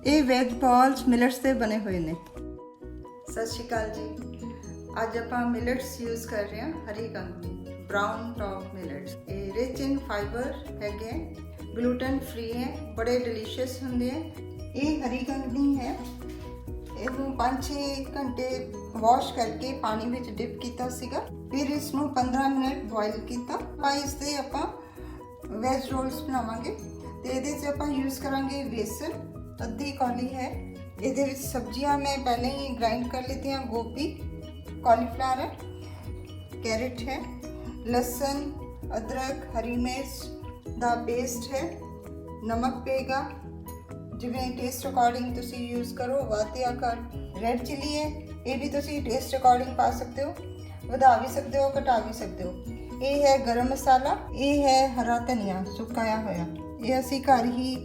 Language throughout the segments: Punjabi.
ਇਹ ਵੈਜ ਬਾਲਸ ਮਿਲਟਸ ਦੇ ਬਣੇ ਹੋਏ ਨੇ। ਸਤਿ ਸ਼੍ਰੀ ਅਕਾਲ ਜੀ। ਅੱਜ ਆਪਾਂ ਮਿਲਟਸ ਯੂਜ਼ ਕਰ ਰਹੇ ਹਾਂ ਹਰੀ ਕੰਗਨੀ ਬ੍ਰਾਊਨ ਟੌਪ ਮਿਲਟਸ। ਇਹ ਰਿਚ ਇਨ ਫਾਈਬਰ ਹੈਗੇ, ਗਲੂਟਨ ਫ੍ਰੀ ਹੈ, ਬੜੇ ਡਿਲੀਸ਼ੀਅਸ ਹੁੰਦੇ ਹੈ। ਇਹ ਹਰੀ ਕੰਗਨੀ ਹੈ, ਇਹਨੂੰ 5-6 ਘੰਟੇ ਵਾਸ਼ ਕਰਕੇ ਪਾਣੀ ਵਿੱਚ ਡਿਪ ਕੀਤਾ ਸੀਗਾ, ਫਿਰ ਇਸ ਨੂੰ 15 ਮਿੰਟ ਬੋਇਲ ਕੀਤਾ। ਇਸ ਦੇ ਆਪਾਂ ਵੈਜ ਰੋਲਸ ਬਣਾਵਾਂਗੇ ਤੇ ਇਹਦੇ 'ਚ ਆਪਾਂ ਯੂਜ਼ ਕਰਾਂਗੇ बेसन, ਅੱਧੀ ਕੌਲੀ ਹੈ। ਇਹਦੇ ਵਿੱਚ ਸਬਜ਼ੀਆਂ मैं पहले ही ग्राइंड कर लेती हूँ। गोभी, कॉलीफ्लावर है, कैरेट है, लहसुन, अदरक, हरी मिर्च ਦਾ पेस्ट है, नमक पेगा ਜਿਵੇਂ ਟੇਸਟ ਅਕੋਰਡਿੰਗ ਤੁਸੀਂ ਯੂਜ਼ ਕਰੋ, ਵੱਧ ਜਾਂ ਘੱਟ। ਰੈੱਡ ਚਿੱਲੀ ਹੈ, ਇਹ ਵੀ ਤੁਸੀਂ ਟੇਸਟ ਅਕੋਰਡਿੰਗ ਪਾ ਸਕਦੇ ਹੋ, ਵਧਾ ਵੀ ਸਕਦੇ ਹੋ, ਘਟਾ ਵੀ ਸਕਦੇ ਹੋ। ਇਹ ਹੈ ਗਰਮ ਮਸਾਲਾ, ਇਹ ਹੈ ਹਰਾ ਧਨੀਆ ਸੁਕਾਇਆ ਹੋਇਆ। ਇਹ ਅਸੀਂ ਘਰ ਹੀ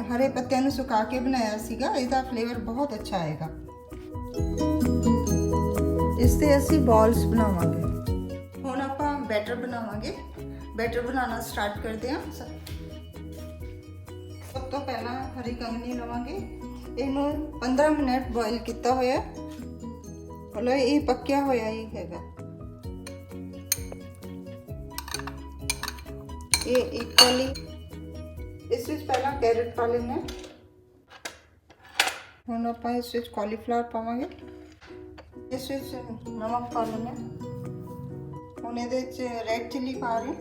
ਹਰੇ ਪੱਤਿਆਂ ਨੂੰ ਸੁਕਾ ਕੇ ਬਣਾਇਆ ਸੀਗਾ, ਇਹਦਾ ਫਲੇਵਰ ਬਹੁਤ ਅੱਛਾ ਆਏਗਾ। ਇਸ ਦੇ ਅਸੀਂ ਬਾਲਸ ਬਣਾਵਾਂਗੇ। ਹੁਣ ਆਪਾਂ ਬੈਟਰ ਬਣਾਵਾਂਗੇ। ਬੈਟਰ ਬਣਾਉਣਾ ਸਟਾਰਟ ਕਰਦੇ ਹਾਂ। ਸਭ ਤੋਂ ਪਹਿਲਾਂ ਹਰੀ ਕੰਗਨੀ ਲਵਾਂਗੇ, ਇਹਨੂੰ 15 ਮਿੰਟ ਬੋਇਲ ਕੀਤਾ ਹੋਇਆ, ਮਤਲਬ ਇਹ ਪੱਕਿਆ ਹੋਇਆ ਹੀ ਹੈਗਾ। ਇਹ ਇਕੁਅਲੀ ਇਸ ਵਿੱਚ ਪਹਿਲਾਂ ਕੈਰਟ ਪਾ ਲੈਣਾ। ਹੁਣ ਆਪਾਂ ਇਸ ਵਿੱਚ ਕਾਲੀਫਲਾਵਰ ਪਾਵਾਂਗੇ, ਇਸ ਵਿੱਚ ਨਮਕ ਪਾ ਲੈਣਾ। ਹੁਣ ਇਹਦੇ ਵਿੱਚ ਰੈੱਡ ਚਿੱਲੀ ਪਾ ਰਹੇ।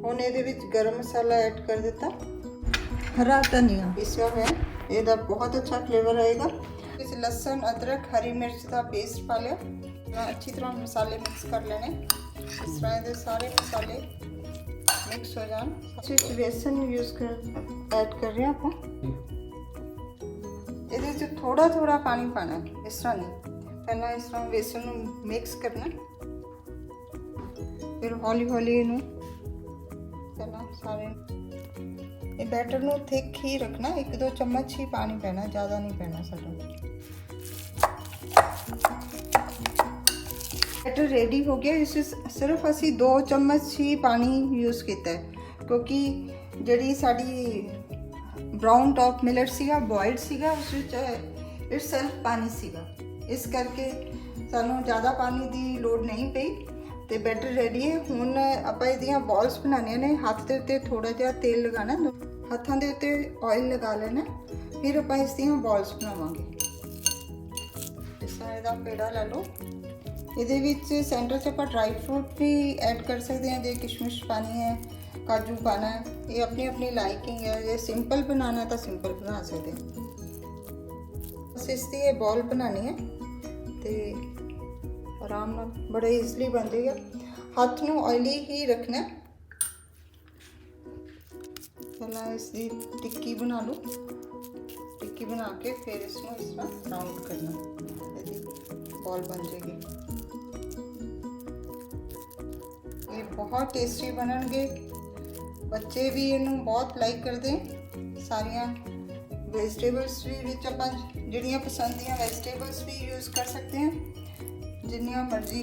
ਹੁਣ ਇਹਦੇ ਵਿੱਚ ਗਰਮ ਮਸਾਲਾ ਐਡ ਕਰ ਦਿੱਤਾ, हरा धनिया पिसा हुआ है, ਇਹਦਾ बहुत अच्छा फ्लेवर आएगा। इस लहसुन, अदरक, हरी मिर्च का पेस्ट पा लिया। अच्छी तरह मसाले मिक्स कर लेने। इस तरह के सारे मसाले मिक्स हो जान। बेसन यूज कर ऐड कर रहे हैं आप। ਇਹਦੇ ਚ थोड़ा थोड़ा पानी पाना, इस तरह नहीं। पहला इस तरह बेसन मिक्स करना, फिर हौली हौली इनू पहला सारे ਇਹ ਬੈਟਰ ਨੂੰ ਥਿਕ ਹੀ ਰੱਖਣਾ। 1-2 ਚਮਚ ਹੀ ਪਾਣੀ ਪੈਣਾ, ਜ਼ਿਆਦਾ ਨਹੀਂ ਪੈਣਾ ਸਾਡਾ। ਬੈਟਰ ਰੈਡੀ ਹੋ ਗਿਆ। ਇਸ ਵਿੱਚ ਸਿਰਫ ਅਸੀਂ 2 ਚਮਚ ਹੀ ਪਾਣੀ ਯੂਜ਼ ਕੀਤਾ ਹੈ, ਕਿਉਂਕਿ ਜਿਹੜੀ ਸਾਡੀ ਬਰਾਊਨ ਟੌਪ ਮਿਲਟ ਸੀਗਾ, ਬੋਇਲਡ ਸੀਗਾ, ਉਸ ਵਿੱਚ ਇਟਸੈਲਫ ਪਾਣੀ ਸੀਗਾ, ਇਸ ਕਰਕੇ ਸਾਨੂੰ ਜ਼ਿਆਦਾ ਪਾਣੀ ਦੀ ਲੋੜ ਨਹੀਂ ਪਈ ਤੇ ਬੈਟਰ ਰੈਡੀ ਹੈ। ਹੁਣ ਆਪਾਂ ਇਹਦੀਆਂ ਬਾਲਸ ਬਣਾਉਣੀਆਂ ਨੇ। ਹੱਥ ਦੇ ਉੱਤੇ ਥੋੜਾ ਜਿਹਾ ਤੇਲ ਲਗਾਉਣਾ, ਹੱਥਾਂ ਦੇ ਉੱਤੇ ਆਇਲ ਲਗਾ ਲੈਣਾ, ਫਿਰ ਆਪਾਂ ਇਸ ਦੀਆਂ ਬਾਲਸ ਬਣਾਵਾਂਗੇ। ਇਸ ਤਰ੍ਹਾਂ ਇਹਦਾ ਪੇੜਾ ਲੈ ਲਓ। ਇਹਦੇ ਵਿੱਚ ਸੈਂਟਰ 'ਚ ਆਪਾਂ ਡਰਾਈ ਫਰੂਟ ਵੀ ਐਡ ਕਰ ਸਕਦੇ ਹਾਂ, ਜੇ ਕਿਸ਼ਮਿਸ਼ ਪਾਣੀ ਹੈ, ਕਾਜੂ ਪਾਣਾ ਹੈ, ਇਹ ਆਪਣੀ ਆਪਣੀ ਲਾਈਕਿੰਗ ਹੈ। ਜੇ ਸਿੰਪਲ ਬਣਾਉਣਾ ਤਾਂ ਸਿੰਪਲ ਬਣਾ ਸਕਦੇ ਹਾਂ। ਬਸ ਇਸ ਦੀ ਇਹ ਬਾਲ ਬਣਾਉਣੀ ਹੈ ਤੇ ਆਰਾਮ ਨਾਲ ਬੜਾ ਈਜ਼ਲੀ ਬਣ ਜਾਏਗਾ। ਹੱਥ ਨੂੰ ਆਇਲੀ ਹੀ ਰੱਖਣਾ। ਪਹਿਲਾਂ ਇਸ ਦੀ ਟਿੱਕੀ ਬਣਾ ਲਓ। ਟਿੱਕੀ ਬਣਾ ਕੇ ਫਿਰ ਇਸ ਨੂੰ ਇਸ ਤਰ੍ਹਾਂ ਰਾਊਂਡ ਕਰਨਾ, ਇਹਦੀ ਬਾਲ ਬਣ ਜਾਏਗੀ। ਇਹ ਬਹੁਤ ਟੇਸਟੀ ਬਣਨਗੇ, ਬੱਚੇ ਵੀ ਇਹਨੂੰ ਬਹੁਤ ਲਾਈਕ ਕਰਦੇ। ਸਾਰੀਆਂ ਵੈਜੀਟੇਬਲਸ ਵੀ ਵਿੱਚ ਆਪਾਂ ਜਿਹੜੀਆਂ ਪਸੰਦ ਦੀਆਂ ਵੈਜੀਟੇਬਲਸ ਵੀ ਯੂਜ਼ ਕਰ ਸਕਦੇ ਹਾਂ, ਜਿੰਨੀਆਂ ਮਰਜ਼ੀ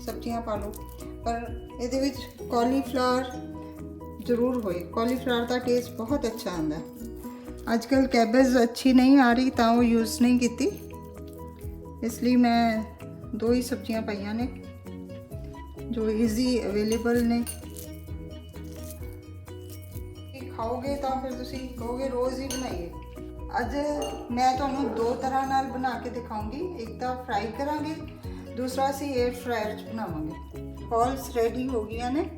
ਸਬਜ਼ੀਆਂ ਪਾ ਲਓ, ਪਰ ਇਹਦੇ ਵਿੱਚ ਕਾਲੀਫਲਾਵਰ ਜ਼ਰੂਰ ਹੋਏ। ਕਾਲੀਫਲਾਵਰ ਦਾ ਟੇਸਟ ਬਹੁਤ ਅੱਛਾ ਆਉਂਦਾ। ਅੱਜ ਕੱਲ੍ਹ ਕੈਬੇਜ ਅੱਛੀ ਨਹੀਂ ਆ ਰਹੀ ਤਾਂ ਉਹ ਯੂਜ਼ ਨਹੀਂ ਕੀਤੀ, ਇਸ ਲਈ ਮੈਂ 2 ਹੀ ਸਬਜ਼ੀਆਂ ਪਾਈਆਂ ਨੇ ਜੋ ਈਜ਼ੀ ਅਵੇਲੇਬਲ ਨੇ। ਖਾਓਗੇ ਤਾਂ ਫਿਰ ਤੁਸੀਂ ਕਹੋਗੇ ਰੋਜ਼ ਹੀ ਬਣਾਈਏ। ਅੱਜ ਮੈਂ ਤੁਹਾਨੂੰ 2 ਤਰ੍ਹਾਂ ਨਾਲ ਬਣਾ ਕੇ ਦਿਖਾਉਂਗੀ। ਇੱਕ ਤਾਂ ਫਰਾਈ ਕਰਾਂਗੇ, दूसरा ਅਸੀਂ 에ਅਰ ਫਰਾਇਰ 'ਚ ਬਣਾਵਾਂਗੇ। ਬਾਲਸ ਰੈਡੀ ਹੋ ਗਈਆਂ ਨੇ।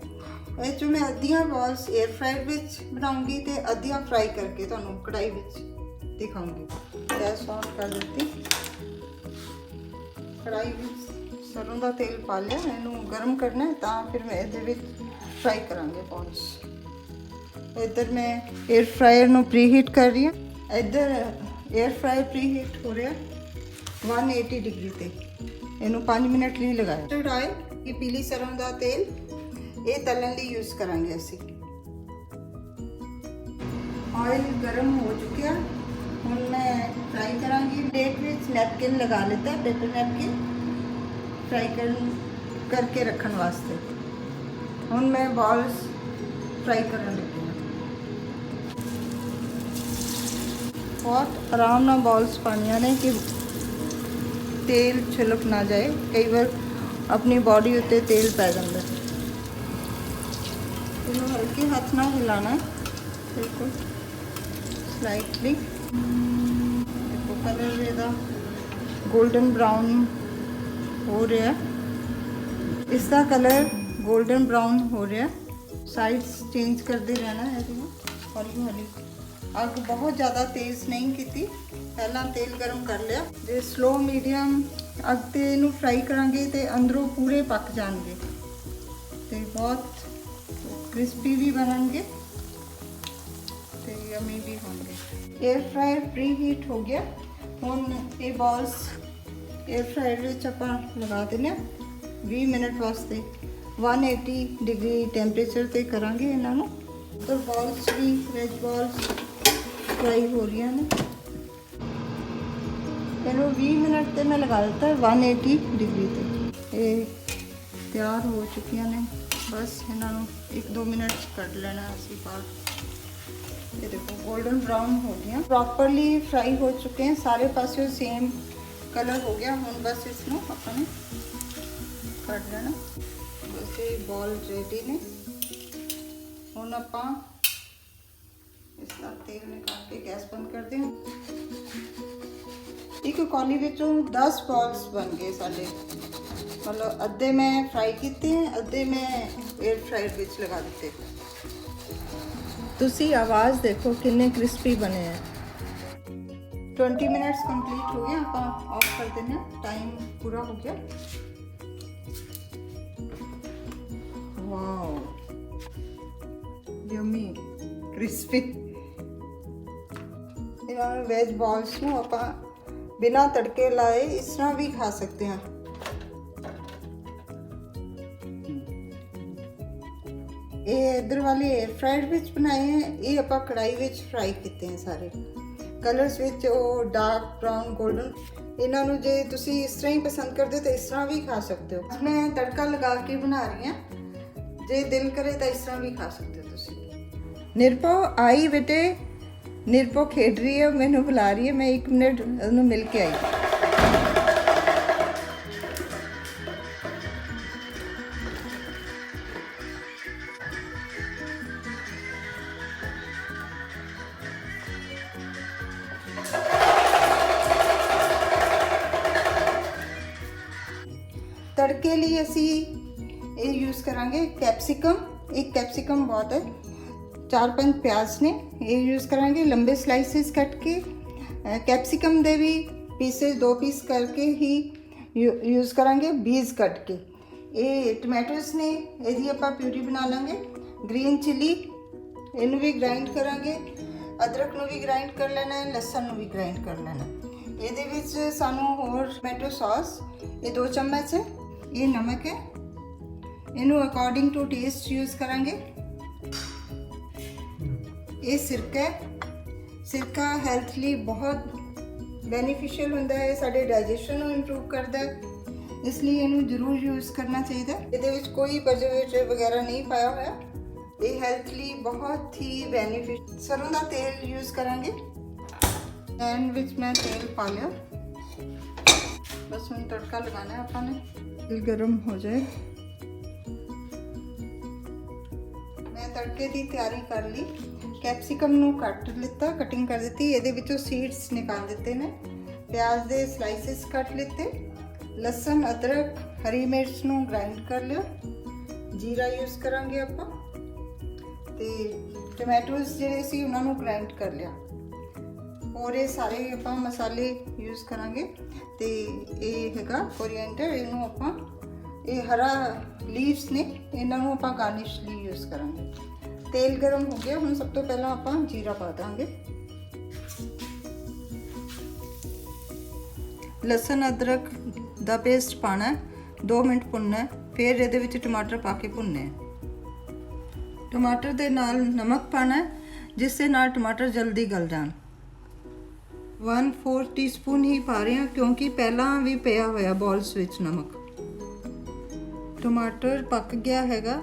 ਇਹ 'ਚੋਂ ਮੈਂ ਅੱਧੀਆਂ ਬਾਲਸ 에ਅਰ ਫਰਾਇਰ ਵਿੱਚ ਬਣਾਉਂਗੀ ਤੇ ਅੱਧੀਆਂ ਫਰਾਈ ਕਰਕੇ ਤੁਹਾਨੂੰ ਕੜਾਈ ਵਿੱਚ ਦਿਖਾਉਂਗੀ। ਗੈਸ ਔਨ ਕਰ ਦਿੱਤੀ। ਕੜਾਈ ਵਿੱਚ ਸਰੋਂ ਦਾ ਤੇਲ ਪਾ ਲਿਆ, ਇਹਨੂੰ ਗਰਮ ਕਰਨਾ ਹੈ ਤਾਂ ਫਿਰ ਮੈਂ ਇਹਦੇ ਵਿੱਚ ਫਰਾਈ ਕਰਾਂਗੇ ਬਾਲਸ। ਇੱਧਰ ਮੈਂ 에ਅਰ ਫਰਾਇਰ ਨੂੰ ਪ੍ਰੀਹੀਟ ਕਰ ਰਹੀ ਹਾਂ। ਇੱਧਰ 에ਅਰ ਫਰਾਇਰ ਪ੍ਰੀਹੀਟ ਹੋ ਰਿਹਾ 180 ਡਿਗਰੀ ਤੇ। ਇਹਨੂੰ 5 ਮਿੰਟ ਲਈ ਲਗਾਇਆ। ਮਸਟਰਡ ਆਇਲ, ਇਹ ਪੀਲੀ ਸਰੋਂ ਦਾ ਤੇਲ, ਇਹ ਤਲਣ ਲਈ ਯੂਜ਼ ਕਰਾਂਗੇ ਅਸੀਂ। ਆਇਲ ਗਰਮ ਹੋ ਚੁੱਕਿਆ, ਹੁਣ ਮੈਂ ਫਰਾਈ ਕਰਾਂਗੀ। ਪਲੇਟ ਵਿੱਚ ਨੈਪਕਿਨ ਲਗਾ ਲਿੱਤਾ, ਪੇਪਰ ਨੈਪਕਿਨ ਫਰਾਈ ਕਰਕੇ ਰੱਖਣ ਵਾਸਤੇ। ਹੁਣ ਮੈਂ ਬਾਲਸ ਫਰਾਈ ਕਰਨ ਲੱਗੀ ਹਾਂ। बहुत आराम नाल बॉल्स पानिया ने कि तेल छिलक ना जाए। कई बार अपनी बॉडी उत्ते तेल पै जाता। इन्हूं हल्के हाथ नाल हिलाना है, बिल्कुल स्लाइटली। देखो कलर इहदा गोल्डन ब्राउन हो रहा है, इसका कलर गोल्डन ब्राउन हो रहा है। साइड्स चेंज करते रहना है हौली हौली। अग बहुत ज़्यादा तेज़ नहीं की, पहला तेल गर्म कर लिया। जो स्लो मीडियम अग ते इनू फ्राई करांगे तो अंदरों पूरे पक जाएंगे तो बहुत क्रिस्पी भी बननगे तो यमी भी होंगे। एयर फ्रायर प्री हीट हो गया। हुण ये बॉल्स एयर फ्रायर विच आपां लगा देने 20 मिनट वास्ते 180 डिग्री टैंपरेचर ते करांगे इन्हां नूं। तो बॉल्स भी वेज बॉल्स फ्राई हो रही ने। इन्हूं 20 मिनट ते मैं लगा दिता 180 डिग्री ते। ये तैयार हो चुकियां ने, बस इन्हां नूं 1-2 मिनट कट लेना असीं बाहर। ये देखो गोल्डन ब्राउन हो गया, प्रॉपरली फ्राई हो चुके हैं, सारे पासों सेम कलर हो गया। हुण बस इसनूं आपां ने कट लेना। बस ये बॉल रेडी ने। हुण आपां इसका तेल निकाल के गैस बंद कर दें। एक कौली विचों 10 बॉल्स बन गए साडे, मतलब अद्धे मैं फ्राई किए, अद्धे मैं एयर फ्रायर विच लगा दिते। तुसी आवाज़ देखो कितने क्रिस्पी बने हैं। 20 मिनट्स कंप्लीट हो गया, आप ऑफ कर देना, टाइम पूरा हो गया। Wow yummy crispy. इन्होंने वेज बॉल्स नूं आपां बिना तड़के लाए इस तरह भी खा सकते हैं। ये इधर वाले एयर फ्रायर विच बनाए हैं, ये आपां कढ़ाई विच फ्राई किए हैं सारे। कलर्स विच वो डार्क ब्राउन गोल्डन। इन्हां नूं जे तुसी इस तरह ही पसंद करते हो तो इस तरह भी खा सकते हो। मैं तड़का लगा के बना रही हूँ, जे दिल करे तो इस तरह भी खा सकते हो तुसी। निरपो आई बेटे, निरपो खेड रही है, मैनू बुला रही है, मैं 1 मिनट उन्हें मिल के आई। तड़के लिए असी ये यूज़ करांगे कैप्सिकम। एक कैप्सिकम बहुत है, 4-5 प्याज ने ये यूज़ करांगे लंबे स्लाइसिस कट के। कैप्सिकम दे भी पीसेस 2 पीस करके ही यूज़ करांगे, बीज कट के। ये टमैटोस ने यदि आप प्यूरी बना लेंगे। ग्रीन चिली इनू भी ग्राइंड करांगे, अदरक नू भी ग्राइंड कर लेना है, लसन नू भी ग्राइंड कर लेना। ਇਹਦੇ ਵਿੱਚ ਸਾਨੂੰ ਹੋਰ टोमेटो सॉस ये 2 चम्मच है। ये नमक है, इनू अकॉर्डिंग टू टेस्ट यूज़ करांगे। ये सिरका है, सिरका हेल्थ ਲਈ बहुत बेनीफिशियल ਹੁੰਦਾ है, साडे डाइजेशन ਨੂੰ इंप्रूव करता है, इसलिए इनू जरूर यूज़ करना चाहिए। ਇਹਦੇ ਵਿੱਚ कोई प्रिजर्वेटिव वगैरह नहीं पाया होया। ये हेल्थ ਲਈ बहुत ही बेनीफिशियल। सरों का तेल यूज़ करांगे। पैन विच मैं तेल पा लिया, बस हम तड़का लगाना है अपने। तेल गर्म हो जाए, मैं तड़के की तैयारी कर ली। कैप्सिकम नू कट लिता, कटिंग कर दी, ये विचों सीड्स निकाल दिते ने। प्याज दे स्लाइसिस कट लिते, लसन अदरक हरी मिर्च नू ग्राइंड कर लिया, जीरा यूज़ करांगे आपां ते टमैटोज जिहड़े सी उन्हां नू ग्राइंड कर लिया। और ये सारे आपां मसाले यूज़ करांगे। तो ये हैगा कोरिएंडर, इनू आपां ये हरा लीव्स ने, इन्हां नू आपां गार्निश ਲਈ यूज़ करांगे। तेल गर्म हो गया, हुण सब तो पहला आपां जीरा पा दांगे। लसन अदरक दा पेस्ट पाना है, 2 मिनट भुनना है, फिर ये विच टमाटर पा के भुनने। टमाटर दे नाल नमक पाना है, जिससे नाल टमाटर जल्दी गल जान। 1/4 टीस्पून ही पा रहे हैं, क्योंकि पहला भी पिया होया बॉल्स विच नमक। टमाटर पक गया हैगा,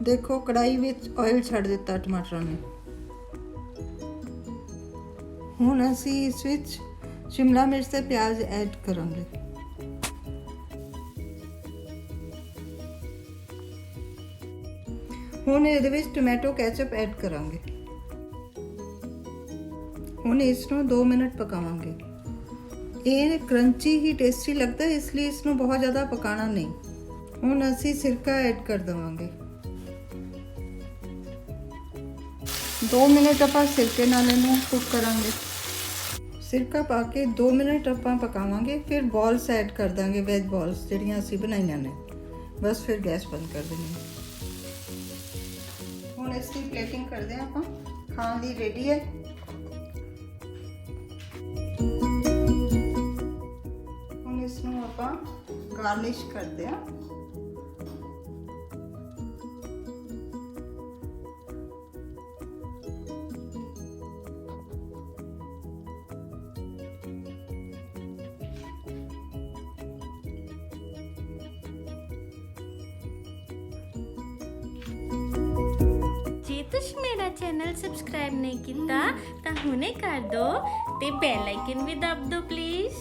देखो कढ़ाई विच ऑयल छड़ दिता टमाटर ने। ਹੁਣ ਅਸੀਂ ਇਸ ਵਿੱਚ ਸ਼ਿਮਲਾ ਮਿਰਚ ਤੇ ਪਿਆਜ਼ ਐਡ ਕਰਾਂਗੇ। ਹੁਣ ਇਹਦੇ ਵਿੱਚ ਟੋਮੈਟੋ ਕੈਚਅਪ ਐਡ ਕਰਾਂਗੇ। ਹੁਣ ਇਸ ਨੂੰ 2 ਮਿੰਟ ਪਕਾਵਾਂਗੇ। ਇਹ ਕਰੰਚੀ ਹੀ ਟੇਸਟੀ ਲੱਗਦਾ, ਇਸ ਲਈ ਇਸ ਨੂੰ ਬਹੁਤ ਜ਼ਿਆਦਾ ਪਕਾਣਾ ਨਹੀਂ। ਹੁਣ ਅਸੀਂ ਸਿਰਕਾ ਐਡ ਕਰ ਦੇਵਾਂਗੇ। 2 ਮਿੰਟ ਆਪਾਂ ਸਿਰਕੇ ਨਾਲ ਇਹਨੂੰ ਕੁੱਕ ਕਰਾਂਗੇ। ਸਿਰਕਾ ਪਾ ਕੇ 2 ਮਿੰਟ ਆਪਾਂ ਪਕਾਵਾਂਗੇ, ਫਿਰ ਬॉल्स ਐਡ ਕਰ ਦਾਂਗੇ, ਵੈਜ ਬॉल्स ਜਿਹੜੀਆਂ ਅਸੀਂ ਬਣਾਈਆਂ ਨੇ। ਬਸ ਫਿਰ ਗੈਸ ਬੰਦ ਕਰ ਦੇਣੀ ਹੈ। ਹੁਣ ਇਸ ਦੀ ਪਲੇਟਿੰਗ ਕਰਦੇ ਹਾਂ ਆਪਾਂ। ਖਾਣ ਲਈ ਰੈਡੀ ਹੈ। ਹੁਣ ਇਸ ਨੂੰ ਆਪਾਂ ਗਾਰਨਿਸ਼ ਕਰਦੇ ਹਾਂ। ਤੁਸੀਂ ਮੇਰਾ ਚੈਨਲ ਸਬਸਕ੍ਰਾਈਬ ਨਹੀਂ ਕੀਤਾ ਤਾਂ ਹੁਣੇ ਕਰ ਦੋ ਤੇ ਬੈਲ ਆਈਕਨ ਵੀ ਦਬ ਦਿਓ ਪਲੀਜ਼।